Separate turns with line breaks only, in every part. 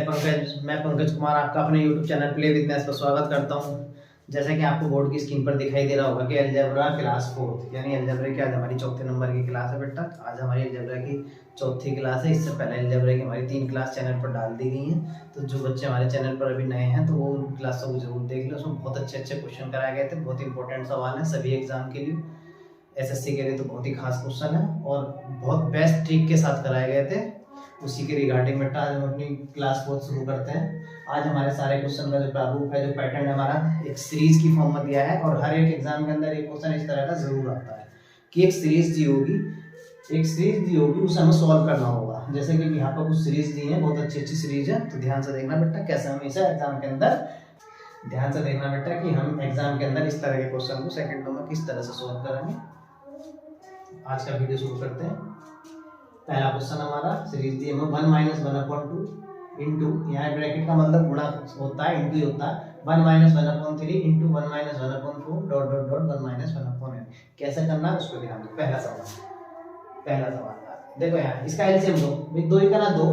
मैं पंकज कुमार आपका अपने YouTube channel play with maths पर स्वागत करता हूं। जैसा कि आपको बोर्ड की स्क्रीन पर दिखाई दे रहा होगा कि अलजेब्रा क्लास 4 यानी अलजेब्रा की आज हमारी चौथे नंबर की क्लास है बेटा। आज हमारी अलजेब्रा की चौथी क्लास है। इससे पहले अलजेब्रा की हमारी 3 क्लास चैनल पर डाल दी गई हैं, तो जो बच्चे हमारे चैनल पर अभी नए हैं तो वो उन क्लासों को जरूर देख लो। उसमें बहुत अच्छे अच्छे क्वेश्चन कराए गए थे, बहुत इंपॉर्टेंट सवाल हैं सभी एग्जाम के लिए। एसएससी के लिए तो बहुत ही खास क्वेश्चन है और बहुत बेस्ट ट्रिक के साथ कराए गए थे। उसी के रिगार्डिंग बेटा आज हम अपनी क्लास 4 शुरू करते हैं। आज हमारे सारे क्वेश्चन का जो प्रारूप है, जो पैटर्न है हमारा, एक सीरीज की फॉर्म में दिया है और हर एक एग्जाम के अंदर एक क्वेश्चन इस तरह का जरूर आता है कि एक सीरीज दी होगी उसे हमें सॉल्व करना होगा। जैसे कि यहाँ पर कुछ सीरीज दी है, बहुत अच्छी अच्छी सीरीज है, तो ध्यान से देखना बेटा कैसे हम इसे एग्जाम के अंदर ध्यान से देखना बेटा कि हम एग्जाम के अंदर इस तरह के क्वेश्चन को सेकंडों में किस तरह से सॉल्व करेंगे। आज का वीडियो शुरू करते हैं। पहला क्वेश्चन हमारा सीरीज दी है 1 - 1/2 इनटू, यहाँ ब्रैकेट का मतलब गुणा होता है, इनटू होता है 1 - 1/3 into 1 - 1/4 dot dot dot 1 - 1/n। कैसे करना है उसको ध्यान दो। पहला सवाल देखो, यहाँ इसका एलसीएम दो, दो ही करना 2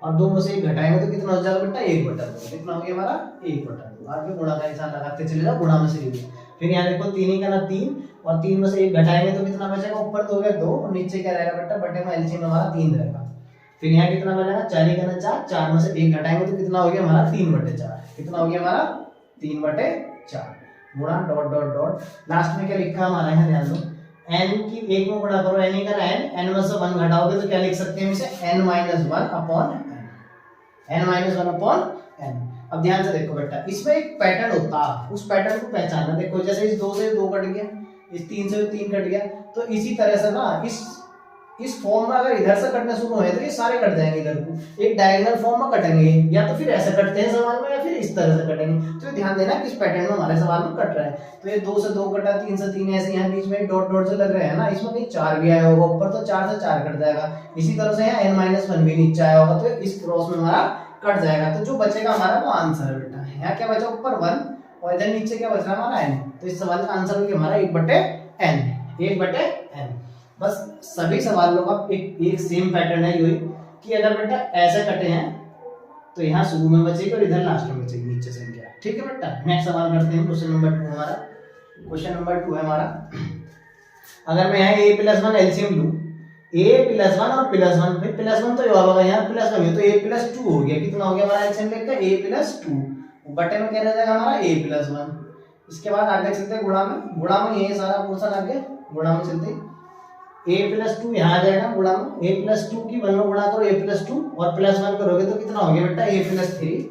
और 2 में से 1 घटाएंगे तो कितना हो जाएगा बेटा 1/2। कितना हो गया हमारा 1/2। आगे गुणा का निशान लगाते चले जाओ, गुणा में से लीजिए। फिर यहाँ देखो 3 ही करना 3 और 3 में से 1 घटाएंगे तो कितना बचेगा, ऊपर 2 हो गया 2 और नीचे क्या रहेगा बेटा, बटे में एलसीएम हमारा 3 रहेगा। फिर यहाँ कितना बचेगा 4 ही करना 4, 4 में से 1 घटाएंगे तो कितना हो गया हमारा 3/4। कितना हो गया हमारा 3/4 गुणा डॉट डॉट डॉट। लास्ट में क्या लिखा हमारा, यहाँ ध्यान दो, n की 1 में गुणा करो, n ही करा n में से 1 घटाओगे तो क्या लिख सकते हैं इसे n - 1/n। अब ध्यान से देखो बेटा, इसमें एक पैटर्न होता है, उस पैटर्न को पहचानना। देखो जैसे इस 2 से 2 कट गया, इस 3 से 3 कट गया, तो इसी तरह से ना इस फॉर्म में अगर इधर से कटने शुरू हुए तो ये सारे कट जाएंगे इधर को। एक डायगोनल फॉर्म में कटेंगे, या तो फिर ऐसे कटते हैं सवाल में, या फिर इस तरह से कटेंगे। तो ध्यान देना किस पैटर्न में हमारे सवाल में कट रहा है। तो ये 2 से 2 कटा, 3 से 3, ऐसे यहाँ बीच में डॉट डॉट से लग रहे हैं ना, इसमें कहीं 4 भी आया होगा ऊपर, तो 4 से 4 कट जाएगा। इसी तरह से यहाँ n - 1 भी नीचे आया होगा, तो इस क्रॉस में हमारा कट जाएगा। तो जो बचेगा हमारा वो आंसर है बेटा। यहाँ क्या बचा, ऊपर 1 और इधर नीचे क्या बच रहा है हमारा n। तो इस सवाल का आंसर होगा हमारा 1/n। बस सभी सवालों का एक सेम पैटर्न है यही कि अगर बेटा ऐसे कटे हैं तो यहाँ शुरू में बचेगी और इधर लास्ट में बचेगी नीचे संख्या। ठीक है बेटा, नेक्स्ट सवाल करते हैं। क्वेश्चन नंबर 2 हमारा, क्वेश्चन नंबर 2 है हमारा, अगर मैं यहाँ a+1 एलसीएम लूं, a+1 और +1, फिर +1 तो ये होगा, यहाँ +1 है तो a+2 हो गया। कितना हो गया हमारा एलसीएम लेकर a+2, बटे में क्या रह जाएगा हमारा a+1। इसके बाद आगे चलते हैं गुणा में ये सारा पोर्शन आगे गुणा में चलते a+2 यहाँ आ जाएगा गुणा में, a+2 की 1 में गुणा करो a+2 और +1 करोगे तो कितना हो गया बेटा a+3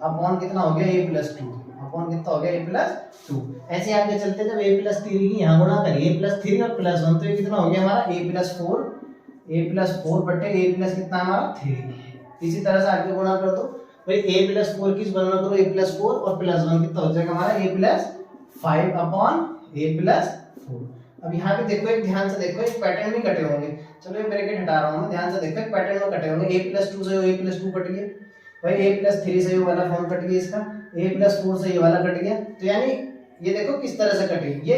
अपॉन कितना हो गया a+2 अपॉन कितना हो गया a+2। ऐसे आगे चलते जब a+3 की यहाँ गुणा करिए a+3 और +1 तो ये कितना हो गया हमारा a+4 बटे a+ कितना हमारा 3। इसी तरह से आगे गुणा कर दो भाई, a+4 की 1 में करो a+4 और +1 कितना हो जाएगा हमारा a+5 अपॉन a+4। अब यहाँ पे देखो, एक ध्यान से देखो, एक पैटर्न में कटे होंगे। चलो ये ब्रैकेट हटा रहा हूँ मैं, ध्यान से देखो एक पैटर्न में कटे होंगे। a+2 से a+2 कट गया भाई, a+3 से ये वाला फॉर्म कट गया, इसका a+4 से ये वाला कट गया। तो यानी ये देखो किस तरह से कटे, ये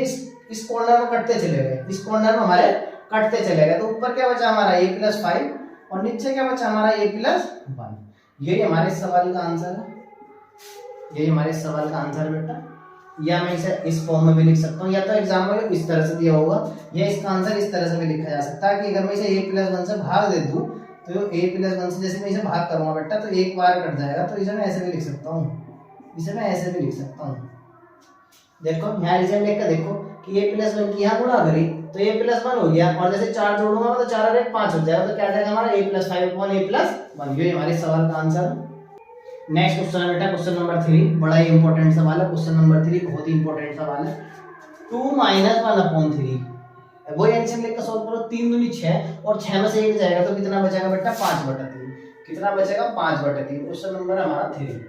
इस कॉर्नर में कटते चले गए, इस कॉर्नर में हमारे कटते चले गए। तो ऊपर क्या बचा हमारा a+5 और नीचे क्या बचा हमारा a+1। यही हमारे सवाल का आंसर है, यही हमारे सवाल का आंसर बेटा। या मैं इसे इस फॉर्म में भी लिख सकता हूँ, या तो एग्जाम में इस तरह से दिया होगा, या इसका आंसर इस तरह से भी लिखा जा सकता है कि अगर मैं इसे a+1 से भाग दे दूं तो a+1 से जैसे मैं इसे भाग करूंगा बेटा तो एक बार कट जाएगा। तो इसे मैं ऐसे भी लिख सकता हूँ, इसे मैं ऐसे भी लिख सकता हूँ। देखो यहाँ रिजल्ट लेकर देखो कि a+1 की यहाँ गुणा करी तो a+1 हो गया, और जैसे 4 जोड़ूंगा तो 4 और 1 5 हो जाएगा। तो क्या जाएगा हमारा a+5 अपॉन a+1। ये हमारे सवाल का आंसर। नेक्स्ट क्वेश्चन है बेटा, क्वेश्चन नंबर 3, बड़ा ही इंपॉर्टेंट सवाल है। क्वेश्चन नंबर 3 बहुत ही इंपॉर्टेंट सवाल है। 2 - 1/3 वो एलसीएम लेकर सॉल्व करो। 3 दूनी 6 और 6 में से 1 जाएगा तो कितना बचेगा बेटा 5/3। कितना बचेगा 5/3। क्वेश्चन नंबर हमारा 3।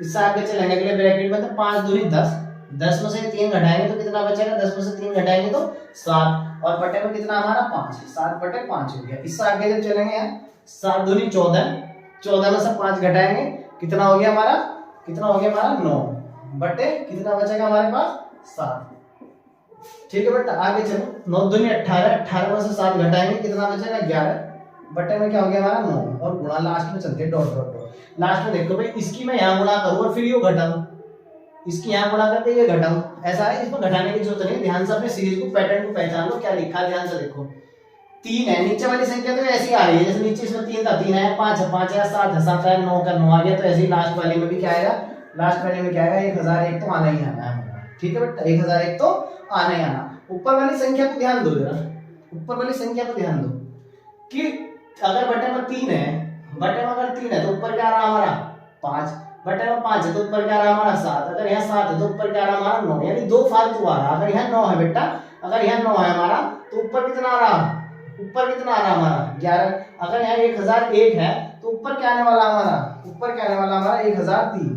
इससे आगे चलेंगे अगले ब्रैकेट में, तो 5 दूनी 10, 10 में से 3 घटाएंगे तो कितना बचेगा, 10 में से 3 घटाएंगे तो 7 और बटे में कितना हमारा 5, 7/5 हो गया। इससे आगे जब चलेंगे 7 दूनी 14, 14 में से 5 घटाएंगे कितना हो गया हमारा, 9 बटे कितना बचेगा हमारे पास 7। ठीक है बेटा, आगे चलो 9 दूनी 18, 18 में से 7 घटाएंगे कितना बचेगा 11, बटे में क्या हो गया हमारा 9 और गुणा लास्ट में चलते डॉट डॉट डॉट। लास्ट में देखो भाई इसकी मैं यहाँ गुणा करूँ और फिर ये घटाऊं, इसकी यहाँ गुणा करके ये घटाऊं, ऐसा है। इसमें घटाने की जरूरत नहीं, ध्यान से अपने सीरीज को पैटर्न को पहचान लो। क्या लिखा है ध्यान से देखो, 3 है, नीचे वाली संख्या तो ऐसी आ रही है जैसे नीचे इसमें 3 था 3 है, 5 है 5 है, 7 है 7 है, 9 का 9 आ गया। तो ऐसे ही लास्ट वाले में भी क्या आएगा, लास्ट वाले में क्या आएगा 1001 तो आना ही आना है हमारा। ठीक है बेटा, 1001 तो आना ही आना। ऊपर वाली संख्या को ध्यान दो जरा, ऊपर वाली संख्या को ध्यान दो कि अगर बटे में 3 है, बटे में अगर 3 है तो ऊपर क्या आ रहा हमारा 5, बटे में 5 है तो ऊपर क्या आ रहा हमारा 7, अगर यहाँ 7 है तो ऊपर क्या आ रहा हमारा 9, यानी 2 फालतू आ रहा। अगर यहाँ 9 है बेटा, अगर यहाँ 9 है हमारा तो ऊपर कितना आ रहा, ऊपर कितना आ रहा हमारा 11। अगर यहाँ 1001 है तो ऊपर क्या आने वाला हमारा, ऊपर क्या आने वाला हमारा 1003।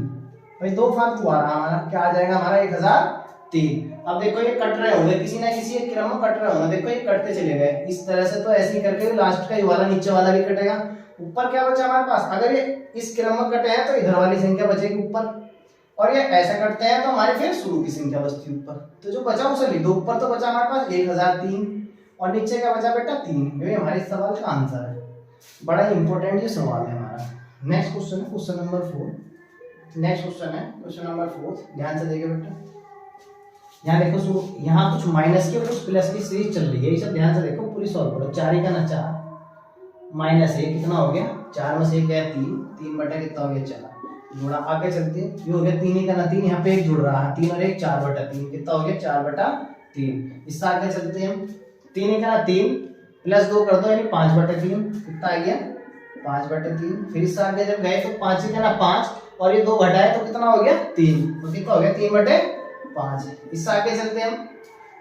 भाई 2 फालतू आ रहा हमारा, क्या आ जाएगा हमारा 1003। अब देखो ये कट रहे होंगे, किसी ना किसी एक क्रम में कट रहे होंगे, देखो ये कटते चले गए इस तरह से। तो ऐसे ही करके लास्ट का ये वाला नीचे वाला भी कटेगा। ऊपर क्या बचा हमारे पास, अगर ये इस क्रम में कटे हैं तो इधर वाली संख्या बचेगी ऊपर, और ये ऐसा कटते हैं तो हमारी फिर शुरू की संख्या बचती है ऊपर। तो जो बचा उसे लिख दो। ऊपर तो बचा हमारे पास 1003 और नीचे क्या बचा बेटा 3। ये हमारे सवाल का आंसर है। बड़ा ही इंपॉर्टेंट ये सवाल है हमारा। नेक्स्ट क्वेश्चन है क्वेश्चन नंबर 4। नेक्स्ट क्वेश्चन है क्वेश्चन नंबर 4, ध्यान से देखिए बेटा। यहाँ देखो शुरू, यहाँ कुछ माइनस की और कुछ प्लस की सीरीज चल रही है, ये सब ध्यान से देखो, पूरी सॉल्व करो। 4 का ना 4 माइनस 1 कितना हो गया, 4 में से 1 है 3, 3 बटा कितना हो गया 4। गुणा आगे चलते हैं, ये हो गया 3 का ना 3, यहाँ पे 1 जुड़ रहा है, 3 और 1 4 बटा 3 कितना हो गया 4 बटा 3। इससे आगे चलते हैं, 3 का ना 3 प्लस 2 कर दो यानी 5 बटा 3 कितना आ गया 5 बटा 3। फिर इससे आगे जब गए तो 5 का ना 5 और ये 2 घटाए तो कितना हो गया 3, तो कितना हो गया 3 बटे 5। इससे आगे चलते हैं,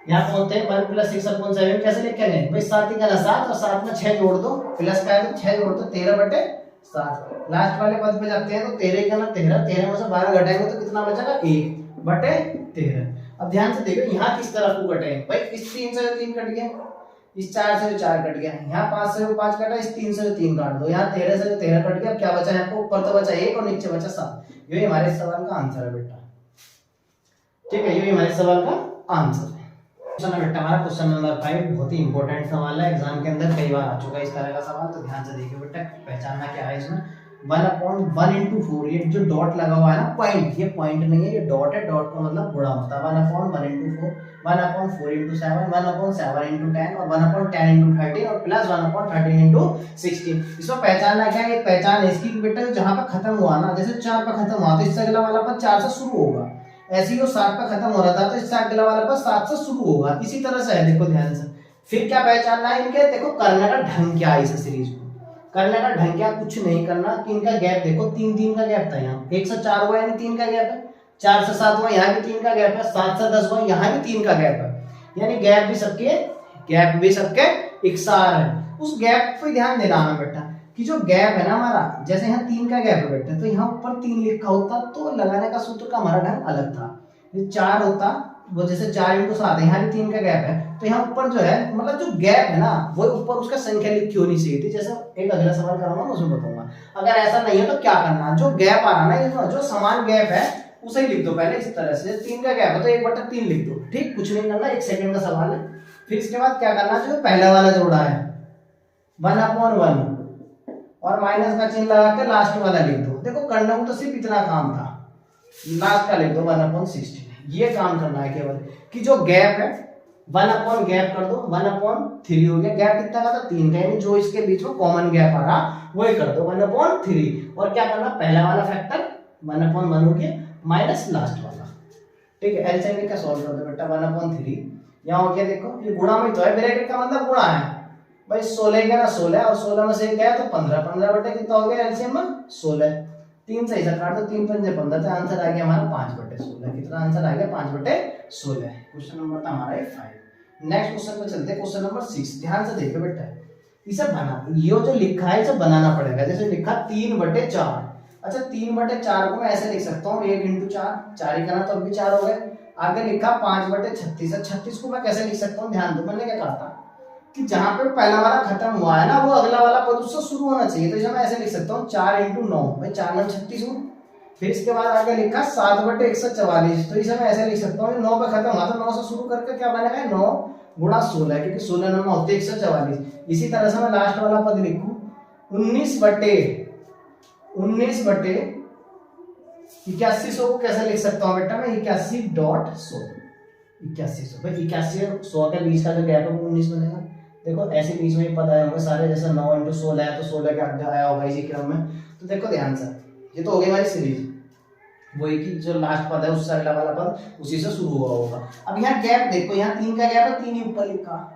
यहाँ पहुंचते हैं 1 + 6/7 कैसे लिखेंगे भाई, 7 का ना 7 और 7 में 6 जोड़ दो, प्लस का है तो 6 जोड़ दो, 13 बटे 7। लास्ट वाले पद पे जाते हैं तो 13 का ना 13, 13 में से 12 घटाएंगे तो कितना बचेगा 1 बटे 13। अब ध्यान से देखो यहाँ किस तरफ को कटे भाई, इस 3 से 3 कट गया, इस 4 से 4 कट गया, यहाँ 5 से 5 कटा, इस 3 से 3 काट दो, यहाँ 13 से 13 कट गया। क्या बचा है आपको, ऊपर तो बचा 1 और नीचे बचा 7। ये हमारे सवाल का आंसर है बेटा। ठीक है, ये हमारे सवाल का आंसर है। क्वेश्चन है बेटा हमारा क्वेश्चन नंबर 5, बहुत ही इंपॉर्टेंट सवाल है, एग्जाम के अंदर कई बार आ चुका है इस तरह का सवाल। तो ध्यान से देखिए बेटा, पहचानना क्या है इसमें। 1/1 × 4, ये जो डॉट लगा हुआ है ना पॉइंट, ये पॉइंट नहीं है, ये डॉट है। डॉट का मतलब गुणा होता है। 1/1 × 4, 1/4 × 7, 1/7 × 10 और 1/10 × 13 और प्लस 1/13 × 16। इसमें पहचानना क्या है, एक पहचान है इसकी बेटा, जहां पर खत्म हुआ ना, जैसे 4 पर खत्म हुआ तो इससे अगला वाला पर 4 से शुरू होगा, ऐसे ही वो 7 पर खत्म हो रहा था तो इससे अगला वाला पर 7 से शुरू होगा। इसी तरह से है, देखो ध्यान से। फिर क्या पहचानना है इनके, देखो करने का ढंग क्या है इस सीरीज को, करने का ढंग क्या, कुछ नहीं करना कि इनका गैप देखो 3 का गैप था, यहाँ 1 से 4 हुआ यानी 3 का गैप है, 4 से 7 हुआ यहाँ भी 3 का गैप है, 7 से 10 हुआ यहाँ भी 3 का गैप है, यानी गैप भी सबके इकसार है। उस गैप पे ध्यान देना है बेटा कि जो गैप है ना हमारा, जैसे यहाँ 3 का गैप है बेटा, तो यहाँ ऊपर 3 लिखा होता तो लगाने का सूत्र का हमारा ढंग अलग था। 4 होता वो, जैसे 4 × 7 है, यहाँ भी 3 का गैप है, तो यहाँ ऊपर जो है मतलब जो गैप है ना वो ऊपर उसका संख्या लिखी होनी चाहिए थी। जैसे एक अगला सवाल कराऊंगा उसमें बताऊंगा। अगर ऐसा नहीं है तो क्या करना, जो गैप आ रहा है ना, जो समान गैप है उसे ही लिख दो पहले इस तरह से। 3 का गैप है तो 1/3 लिख दो, ठीक, कुछ नहीं करना, 1 सेकंड का सवाल है। फिर इसके बाद क्या करना, जो पहला वाला जोड़ा है 1/1 और माइनस का चिन्ह लगा के लास्ट वाला लिख दो। देखो करने को तो सिर्फ इतना काम था, लास्ट का लिख दो 1/16। ये काम करना है केवल कि जो गैप है 1/ गैप कर दो, 1/3 हो गया। गैप कितना का था 3 का, यानी जो इसके बीच में कॉमन गैप आ रहा वही कर दो 1/3। और क्या करना, पहला वाला फैक्टर 1/1 हो गया माइनस लास्ट वाला, ठीक है। एलसीएम का सॉल्व कर दो बेटा 1/3। यहाँ हो गया, देखो ये गुणा में तो है, ब्रैकेट का मतलब गुणा है भाई। 16 का ना 16 और 16 में से क्या है तो 15, 15 बटे कितना हो गया एलसीएम में 16। 3 से इसे काट दो, 3 × 5 = 15, तो आंसर आ गया हमारा 5/16। कितना आंसर आ गया 5/16। क्वेश्चन नंबर था हमारा 5। नेक्स्ट क्वेश्चन पे चलते हैं, क्वेश्चन नंबर 6। ध्यान से देखो बेटा, इसे बना, ये जो लिखा है इसे बनाना पड़ेगा। जैसे लिखा 3/4, अच्छा 3/4 को मैं ऐसे लिख सकता हूँ 1 × 4, 4 ही करना तो अब भी 4 हो गए। आगे लिखा 5/36, 36 को मैं कैसे लिख सकता हूँ, ध्यान दो। मैंने क्या कहा था कि जहां पे पहला वाला खत्म हुआ है ना वो अगला वाला पद उससे शुरू होना चाहिए, तो इसे मैं ऐसे लिख सकता हूँ 4 × 9, भाई 4 9 36 हूँ। फिर इसके बाद आगे लिखा 7/144, तो इसे मैं ऐसे लिख सकता हूँ 9 पे खत्म हुआ तो 9 से शुरू करके क्या बनेगा 9 × 16, क्योंकि 16 9 होते 144। इसी तरह से मैं लास्ट वाला पद लिखूं 19/8100 को कैसे लिख सकता हूँ बेटा मैं? 81.100। 8100 भाई 81 और 100 के बीच का जो गैप है वो 19 बनेगा। देखो ऐसे बीच में ही पता है हमें सारे, जैसे 9 × 16 है तो 16 के आगे आया होगा इसी क्रम में। तो देखो ध्यान से, ये तो हो गई हमारी सीरीज, वही की जो लास्ट पद है उससे अगला वाला पद उसी से शुरू हुआ होगा। अब यहाँ गैप देखो, यहाँ 3 का गैप है, 3 ही ऊपर लिखा।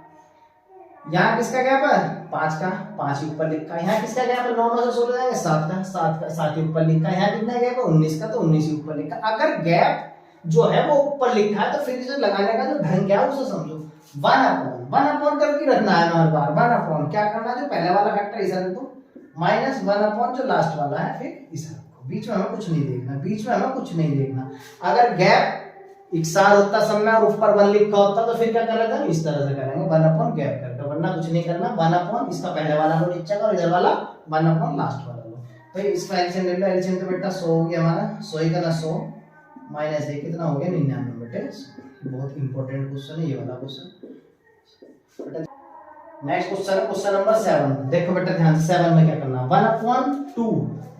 यहाँ किसका गैप है? 5 का, 5 ही ऊपर लिखा। यहाँ किसका गैप है? 9 में से 16 जाएगा 7 का, 7 का 7 ही ऊपर लिखा। यहाँ कितना गैप है? 19 का, तो 19 ही ऊपर लिखा। अगर गैप जो है वो ऊपर लिखा है तो फिर इसे लगाने का जो ढंग क्या है उसे समझो। 1/1 करके रखना है हर बार। 1/, क्या करना है? जो पहले वाला फैक्टर इसे रख दो, -1/, जो लास्ट वाला है फिर इसे रखो। बीच में हमें कुछ नहीं देखना, बीच में हमें कुछ नहीं देखना। अगर गैप इकसार होता सब में और ऊपर 1 लिखा होता तो फिर क्या कर रहे थे? इस तरह से करेंगे 1/, गैप करके, वरना कुछ नहीं करना। 1/, इसका पहले वाला लो नीचे का और इधर वाला 1/, लास्ट वाला लो। तो इसका एलसीएम ले लो। एलसीएम तो बेटा 100 हो गया हमारा, 100 ही करना 100 माइनस 1 कितना हो गया? 99 बेटे। बहुत इंपॉर्टेंट क्वेश्चन है ये वाला क्वेश्चन। नेक्स्ट क्वेश्चन है क्वेश्चन नंबर 7। देखो बेटा ध्यान से, 7 में क्या करना है? 1/2।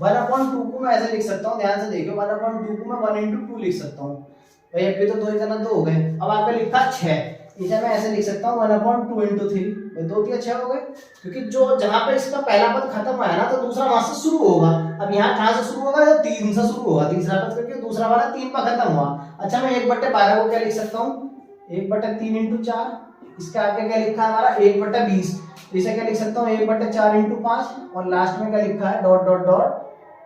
1/2 को मैं ऐसे लिख सकता हूँ, ध्यान से देखो। 1/2 को मैं 1 × 2 लिख सकता हूँ भाई। अब ये तो 2 ही करना, 2 हो गए। अब आपने लिखा 6, इसे मैं ऐसे लिख सकता हूँ 1/2 × 3 भाई। 2 × 6 हो गए, क्योंकि जो जहां पे इसका पहला पद खत्म हुआ है ना तो दूसरा वहां से शुरू होगा। अब यहाँ कहां से शुरू होगा? 3 से शुरू होगा, तीसरा पद करके दूसरा वाला 3 पर खत्म हुआ। अच्छा मैं 1/12 को क्या लिख सकता हूँ? 1/3 × 4। इसके आगे क्या लिखा है हमारा? 1/20। इसे क्या लिख सकता हूँ? 1/4 × 5। और लास्ट में क्या लिखा है? Dot dot dot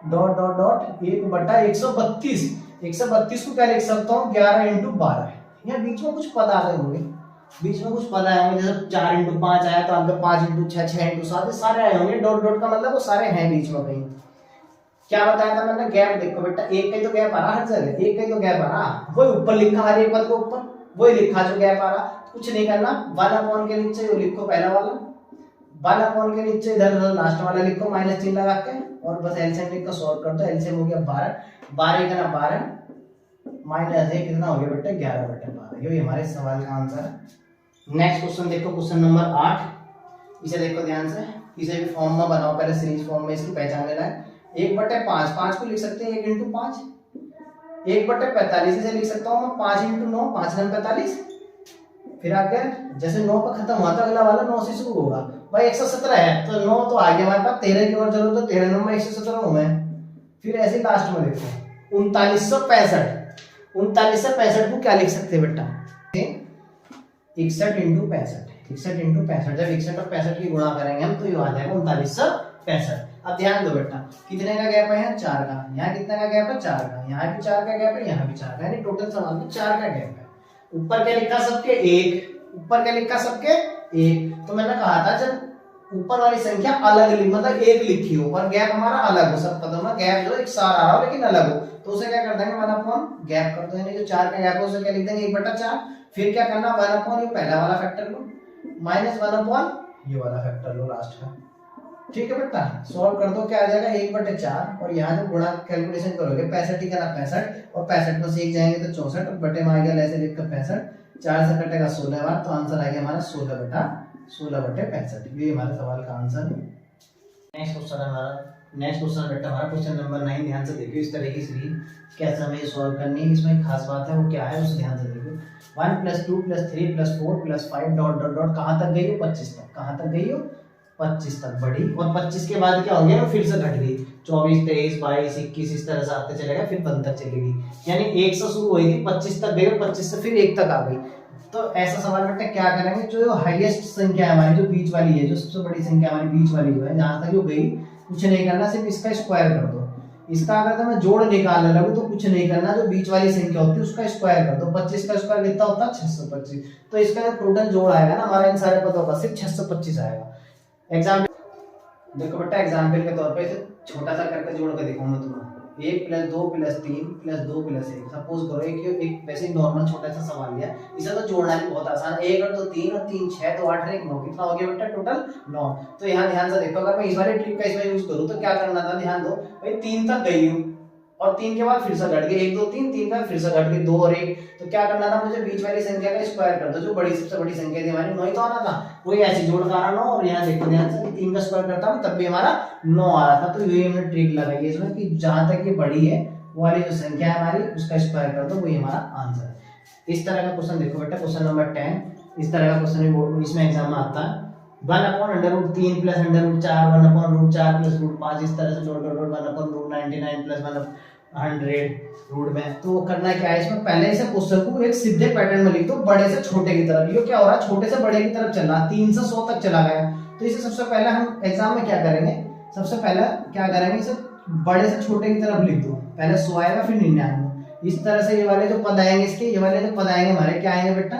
dot dot dot 1/132। 132 को क्या लिख सकता हूँ? 11 × 12। यहाँ बीच में कुछ पद आ गए होंगे, बीच में कुछ पद आए होंगे, जैसे 4 × 5 आया तो आपके 5 × 6, 6 × 7 सारे आए होंगे। डॉट डॉट का मतलब वो सारे हैं बीच में कहीं। क्या बताया था मैंने? गैप देखो बेटा, एक का ही तो गैप आ रहा हर जगह, एक का ही तो गैप आ रहा, वही ऊपर लिखा हर एक पद के ऊपर, वही लिखा जो गैप आ रहा। कुछ नहीं करना, 1/, के नीचे वो लिखो पहला वाला, 1/, के नीचे इधर लास्ट वाला लिखो -3 लगा के, और बस एलसीएम लिख कर सॉल्व कर दो। एलसीएम हो गया 12, 12 का 12 माइनस 1 कितना हो गया बेटा? 11/12। ये हमारे सवाल का आंसर है। नेक्स्ट क्वेश्चन देखो, क्वेश्चन नंबर 8। इसे देखो ध्यान से, इसे भी फॉर्म में बनाओ, पहले सीरीज फॉर्म में इसकी पहचान लेना है। 1/5, 5 को लिख सकते हैं 1 × 5। 1/45 इसे लिख सकता हूँ मैं 5 × 9, 5 × 45। फिर आगे जैसे 9 पर खत्म हुआ तो अगला वाला 9 से शुरू होगा भाई। 117 है तो 9 तो आ गया हमारे पास, 13 की ओर चलो तो 13 नंबर 117 हो गए। फिर ऐसे लास्ट में देखो 3965। 3965 को क्या लिख सकते हैं बेटा? 61 × 65। 61 × 65, जब 61 और 65 की गुणा करेंगे हम तो ये आ जाएगा 3965। अब ध्यान दो बेटा, कितने का गैप है? यहाँ 4 का। यहाँ कितने का गैप है? 4 का। यहाँ भी 4 का गैप है, यहाँ भी 4 का, यानी टोटल सवाल में 4 का गैप है। ऊपर क्या लिखा सबके? 1। ऊपर क्या लिखा सबके? 1। तो मैंने कहा था जब ऊपर वाली संख्या अलग मतलब 1 लिखी हो और गैप हमारा अलग हो, सब पदों में गैप जो एक सार आ रहा हो लेकिन अलग हो, तो उसे क्या कर देंगे? 1/, गैप कर दो, यानी जो 4 का गैप है उसे क्या लिख देंगे? 1/4। फिर क्या करना? 1/, ये पहला वाला फैक्टर लो, -1/, ये वाला फैक्टर लो लास्ट का। ठीक है बेटा, सॉल्व कर दो, क्या आ जाएगा? 1/4। और यहाँ जो गुणा कैलकुलेशन करोगे 65 ही करना 65, और 65 में से 1 जाएंगे तो 64, और बटे में आ गया ऐसे लिखकर 65, 4 से कटेगा 16 बार, तो आंसर आ गया हमारा 16/65। ये हमारे सवाल का आंसर है। नेक्स्ट क्वेश्चन है हमारा, नेक्स्ट क्वेश्चन बेटा हमारा क्वेश्चन नंबर 9। ध्यान से देखिए, इस तरह की सीरीज कैसे हमें सॉल्व करनी है, इसमें खास बात है वो क्या है उसे ध्यान से देखो। 1 + 2 + 3 + 4 + 5 डॉट डॉट डॉट कहाँ तक गई हो? 25 तक। कहाँ तक गई हो? 25 तक बढ़ी, और 25 के बाद क्या हो गया? फिर से घट गई, 24, 23, 22, 21 इस तरह से आते चलेगा, फिर 1 तक चलेगी। यानी 1 से शुरू हुई थी, 25 तक गई, और 25 से फिर 1 तक आ गई। तो ऐसा सवाल बेटा क्या करेंगे? जो हाईएस्ट संख्या है हमारी, जो बीच वाली है, जो सबसे बड़ी संख्या हमारी बीच वाली जो है, जहां तक वो गई, कुछ नहीं करना, सिर्फ इसका स्क्वायर कर दो। इसका अगर मैं जोड़ निकालने लगूं तो कुछ नहीं करना, जो बीच वाली संख्या होती है उसका स्क्वायर कर दो। 25 का स्क्वायर कितना होता है? 625। तो इसका टोटल जोड़ आएगा ना हमारा इन सारे पदों का, सिर्फ 625 आएगा। एग्जाम्पल देखो बेटा, एग्जाम्पल के तौर पे इसे छोटा सा करके जोड़ के दिखाऊंगा तुम्हें। 1 + 2 + 3 + 2 + 1। सपोज करो एक वैसे नॉर्मल छोटा सा सवाल लिया, इसे तो जोड़ना भी बहुत आसान है। 1 और 2 3 और 3 6 तो 8 और 1 9, कितना हो गया बेटा? टोटल 9। तो यहाँ ध्यान से देखो, अगर मैं इस वाले ट्रिक का इसमें यूज करूँ तो क्या करना था? ध्यान दो भाई, 3 तक गई हूँ, और 3 के बाद फिर से घट गए 1 2 3, 3 का फिर से घट गए 2 और 1। तो क्या करना था मुझे, बीच वाली संख्या का स्क्वायर कर दो, जो बड़ी सबसे बड़ी संख्या थी हमारी 9 ही तो आना था, वही ऐसे जोड़ का आना 9। और यहाँ देखो ध्यान से 3 का स्क्वायर करता हूँ तब भी हमारा 9 आ रहा था। तो ये हमने ट्रिक लगाई है इसमें कि जहां तक ये बड़ी है वो वाली जो संख्या है हमारी उसका स्क्वायर कर दो, वही हमारा आंसर है। इस तरह का क्वेश्चन देखो बेटा, क्वेश्चन नंबर 10 इस तरह का क्वेश्चन इसमें एग्जाम में आता है। 1/√3 प्लस √4 1/√4 प्लस √5 इस तरह से dot dot dot 1/√99 plus 100 root में। तो करना क्या है इसमें, पहले इसे क्वेश्चन को एक सीधे पैटर्न में लिख दो, बड़े से छोटे की तरफ। ये क्या हो रहा है, छोटे से बड़े की तरफ चल रहा है, 3 से 100 तक चला गया। तो इसे सबसे पहले हम एग्जाम में क्या करेंगे, सबसे पहले क्या करेंगे, इसे बड़े से छोटे की तरफ लिख दो। पहले 100 आएगा फिर 99। इस तरह से ये वाले जो पद आएंगे इसके, ये वाले जो पद आएंगे हमारे क्या आएंगे बेटा,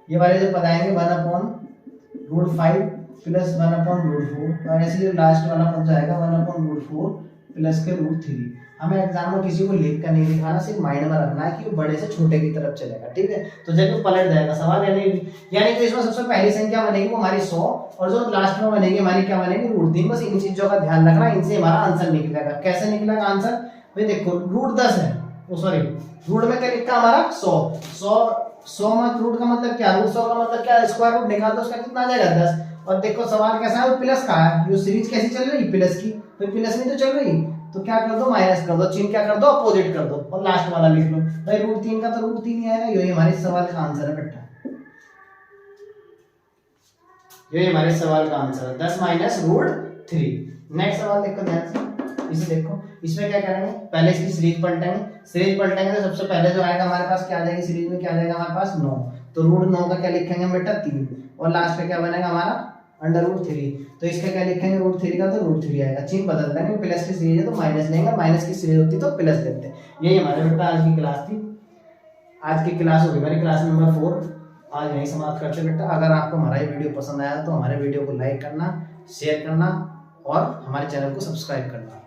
ये वाले जो पद आएंगे 1/√5 प्लस 1/√4 और ऐसे जो लास्ट वाला पद जाएगा 1/√4 प्लस के √3। हमें एग्जाम में किसी को लिख कर नहीं दिखाना, सिर्फ माइंड में रखना है कि वो बड़े से छोटे की तरफ चलेगा, ठीक है। तो जब वो पलट जाएगा सवाल, यानी तो इसमें सबसे पहली संख्या बनेगी वो हमारी 100 और जो लास्ट में बनेगी हमारी क्या बनेगी, √3। बस इन चीजों का ध्यान रखना, इनसे हमारा आंसर निकलेगा। कैसे निकलेगा आंसर, भाई देखो √10 है, सॉरी रूट में क्या लिखा हमारा 100 मत रूट का मतलब क्या, √100 का मतलब क्या, स्क्वायर रूट निकाल दो, उसका कितना आ जाएगा 10। और देखो सवाल कैसा है, वो प्लस का है, ये सीरीज कैसी चल रही, प्लस की, तो प्लस में तो चल रही, तो क्या कर दो माइनस कर दो, चिन्ह क्या कर दो अपोजिट कर दो और लास्ट वाला लिख लो। भाई √3 का तो √3 ही आएगा, यही हमारे सवाल का आंसर है बेटा, यही हमारे सवाल का आंसर है 10 माइनस √3। नेक्स्ट सवाल देखो ध्यान से, इसे देखो, इसमें क्या करेंगे, पहले इसकी सीरीज पलटेंगे। सीरीज पलटेंगे तो सबसे पहले जो आएगा हमारे पास क्या आ जाएगी, सीरीज में क्या आ जाएगा हमारे पास 9। तो √9 का क्या लिखेंगे बेटा 3 और लास्ट पे क्या बनेगा हमारा √3। तो इसका क्या लिखेंगे √3 का, तो √3 आएगा, चिन्ह बदल देंगे, प्लस की सीरीज है तो माइनस लेंगे, माइनस की सीरीज होती तो प्लस लेते। यही हमारे बेटा आज की क्लास थी। आज की क्लास होगी हमारी क्लास नंबर 4। आज यहीं समाप्त करते बेटा। अगर आपको हमारा ये वीडियो पसंद आया तो हमारे वीडियो को लाइक करना, शेयर करना और हमारे चैनल को सब्सक्राइब करना।